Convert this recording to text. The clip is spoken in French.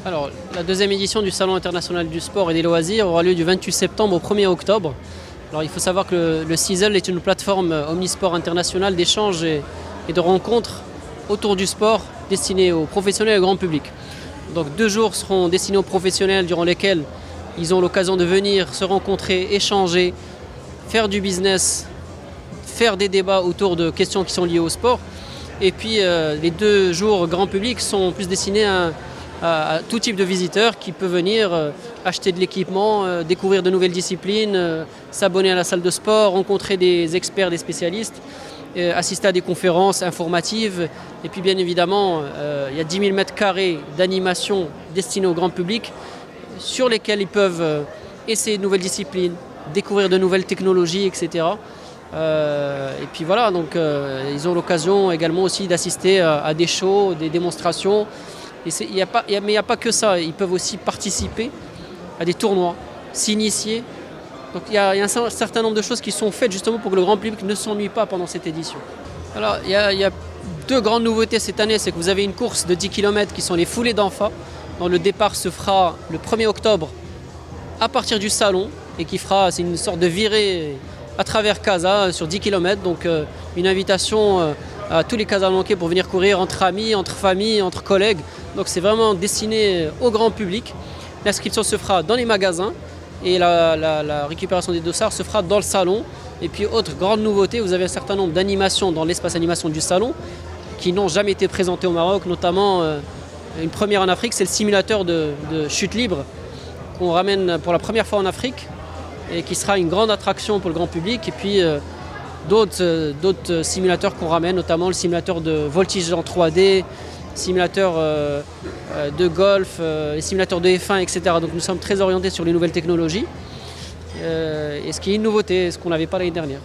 Alors, la deuxième édition du Salon international du sport et des loisirs aura lieu du 28 septembre au 1er octobre. Alors, il faut savoir que le CISL est une plateforme omnisport internationale d'échanges et de rencontres autour du sport destinée aux professionnels et au grand public. Donc 2 jours seront destinés aux professionnels durant lesquels ils ont l'occasion de venir se rencontrer, échanger, faire du business, faire des débats autour de questions qui sont liées au sport. Et puis les 2 jours grand public sont plus destinés à tout type de visiteurs qui peut venir acheter de l'équipement, découvrir de nouvelles disciplines, s'abonner à la salle de sport, rencontrer des experts, des spécialistes, assister à des conférences informatives. Et puis bien évidemment, il y a 10 000 mètres carrés d'animation destinés au grand public sur lesquels ils peuvent essayer de nouvelles disciplines, découvrir de nouvelles technologies, etc. Et puis voilà, donc ils ont l'occasion également aussi d'assister à des shows, des démonstrations. Mais il n'y a pas que ça, ils peuvent aussi participer à des tournois, s'initier. Donc il y a un certain nombre de choses qui sont faites justement pour que le grand public ne s'ennuie pas pendant cette édition. Alors il y a 2 grandes nouveautés cette année, c'est que vous avez une course de 10 km qui sont les foulées d'Enfa, dont le départ se fera le 1er octobre à partir du salon et c'est une sorte de virée à travers Casa sur 10 km, donc une invitation à tous les Casablancais pour venir courir entre amis, entre familles, entre collègues. Donc c'est vraiment destiné au grand public. L'inscription se fera dans les magasins et la récupération des dossards se fera dans le salon. Et puis autre grande nouveauté, vous avez un certain nombre d'animations dans l'espace animation du salon qui n'ont jamais été présentées au Maroc, notamment une première en Afrique, c'est le simulateur de chute libre qu'on ramène pour la première fois en Afrique et qui sera une grande attraction pour le grand public. Et puis d'autres simulateurs qu'on ramène, notamment le simulateur de voltige en 3D, simulateur de golf, les simulateurs de F1, etc. Donc nous sommes très orientés sur les nouvelles technologies. Et ce qui est une nouveauté, ce qu'on n'avait pas l'année dernière.